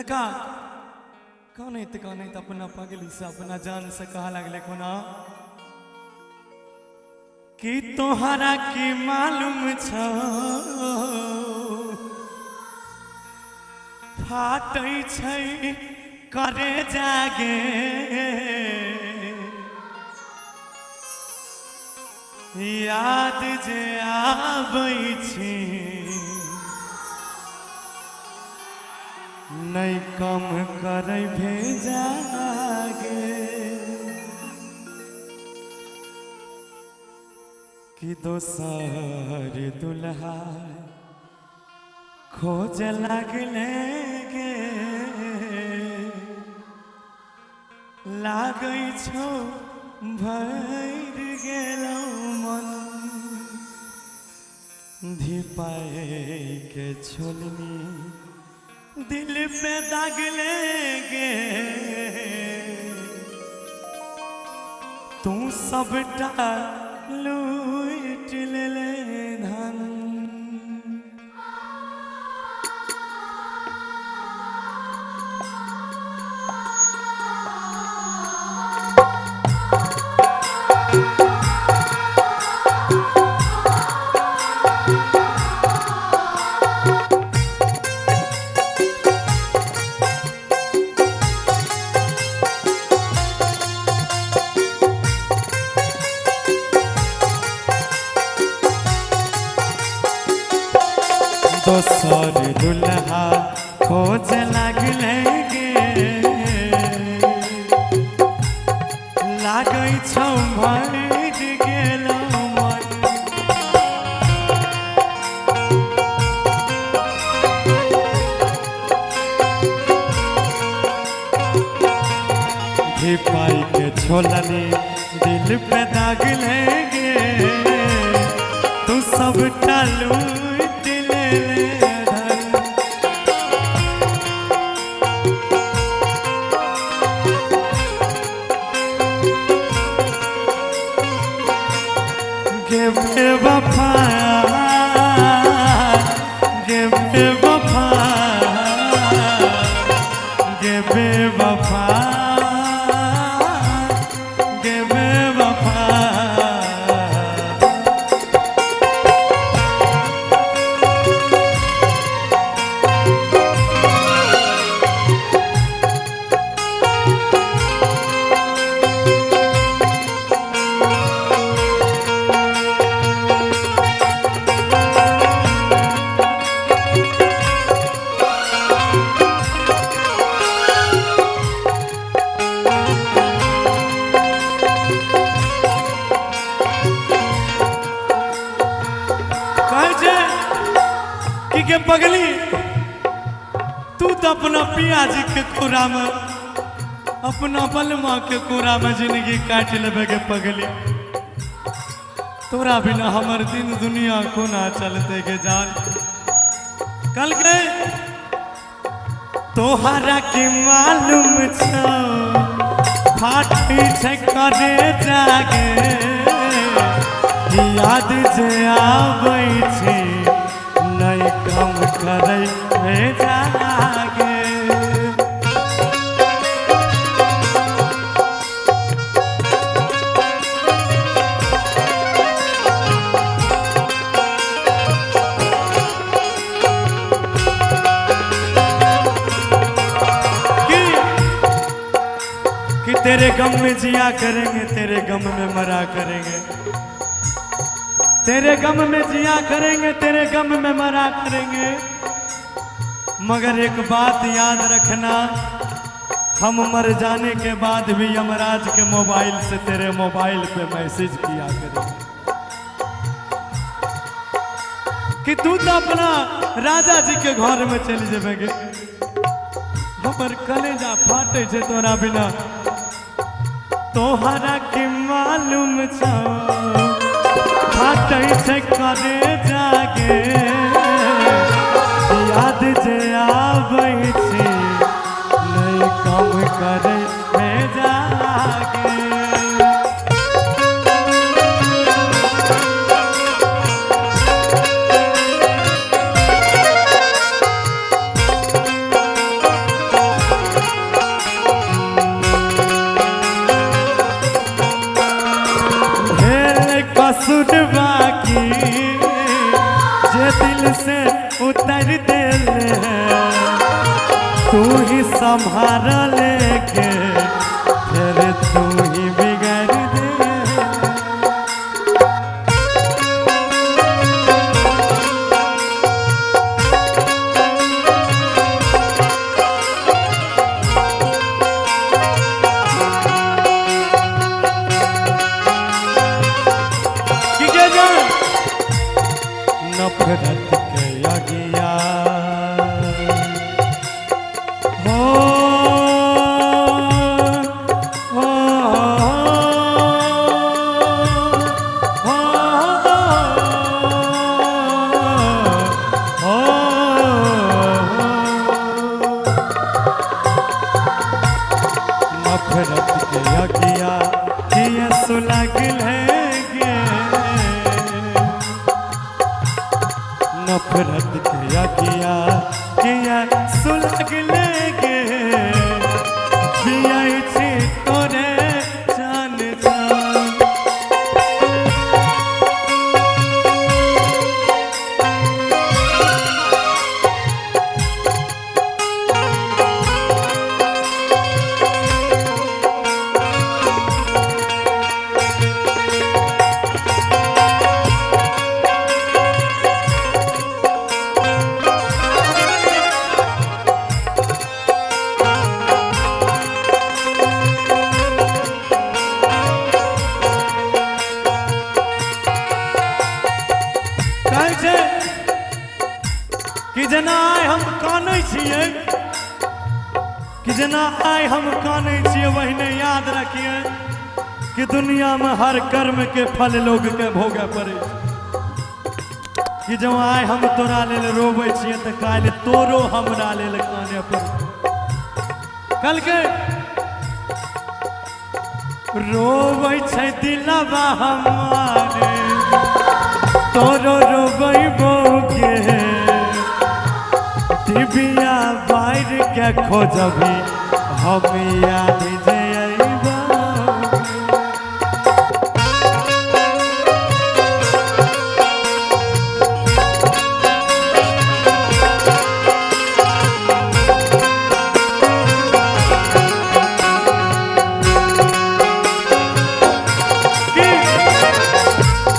लड़का कौन है तो अपना पगली से अपना जान से कहा लगले कोना कि तोहरा की मालूम छ फाटै छै करे जागे याद जे आबै छी नहीं कम करे भेजागे कि दोसर दुल्हा खोज लगले गे लागै छौ भर गेलौ मन धिपाए के छोलनी दिल पे दाग लेगे तू सबटा लूट ले धन दोसर दुल्हा खोज लगले गे लागै छौ भर गेलौ मन धिपाई के छोलनी दिल पे दाग लेगे तू सब टालू बेवफा गे बेवफा गे बेवफा गे बेवफा के पगली तू तो अपना पिया जी के कोरा में अपना बलमा के कोरा में जिंदगी काट लेबे के पगली तोरा बिना हमर दिन दुनिया कोना चलते के जान कल के तोहरा के मालूम छौ फाटी छै करे जागे याद जे आबै छै नहीं कम करे भेजागे कि तेरे गम में जिया करेंगे तेरे गम में मरा करेंगे तेरे गम में जिया करेंगे तेरे गम में मरा करेंगे मगर एक बात याद रखना हम मर जाने के बाद भी यमराज के मोबाइल से तेरे मोबाइल पे मैसेज किया करेंगे कि तू तो अपना राजा जी के घर में चली जाएगे हमर कलेजा फाटे छे तोरा बिना तोहरा के मालूम छौ फाटै छै करे जागे याद जे आबै छै नहीं कम करे भेजागे तू ही संभार लेके फिर तू ही बिगाड़ दे। नफरत के अगिया हो हो हो हो नफरत के अगिया किया सुलगल है गे। नफरत किया किया किया सुलग लेगे किया इसे तोरे जान जान। कि जना आय हम कानै छियै, कि जना आय हम कानै छियै, वहीने याद रखिए कि दुनिया में हर कर्म के फल लोग के भोगे पड़े। कि जो आय हम तोरा लेल रोबै छियै तऽ काल्हि तोरो हमरा लेल काने पड़े। कल के रोबै छै दिलवा हमारे तोरो रोबै बोगे। दिबिया बाहर के खोजबी हम याद जइबा।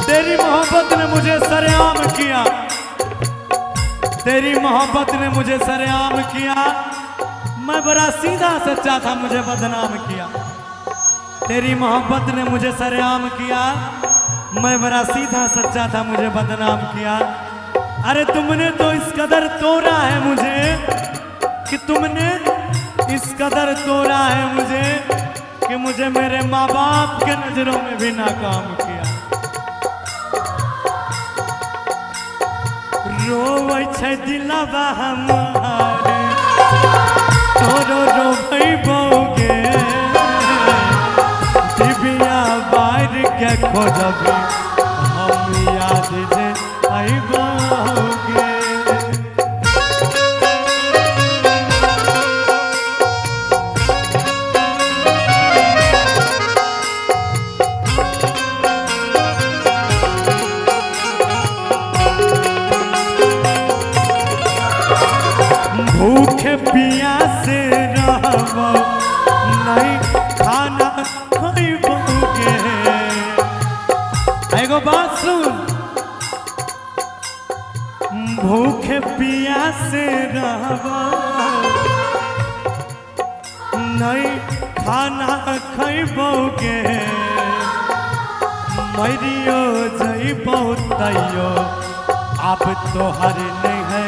तेरी मोहब्बत ने मुझे सरेआम किया, तेरी मोहब्बत ने मुझे सरेआम किया। मैं बड़ा सीधा सच्चा था, मुझे बदनाम किया। तेरी मोहब्बत ने मुझे सरेआम किया, मैं बड़ा सीधा सच्चा था, मुझे बदनाम किया। अरे तुमने तो इस कदर तोड़ा है मुझे, कि तुमने इस कदर तोड़ा है मुझे, कि मुझे मेरे माँ बाप के नजरों में भी नाकाम किया। रोबै छै दिलवा हमारे तोरो रोबै बोगे। दिबिया बाहर के खोजबी हम याद जे अइबोगे। भूखे प्यासे रहबो नहीं खाना खइबोगे। एगो बात सुन, भूखे प्यासे रहबो नहीं खाना खइबोगे। मरियो जइबो तैयो अब तोहर नहीं है।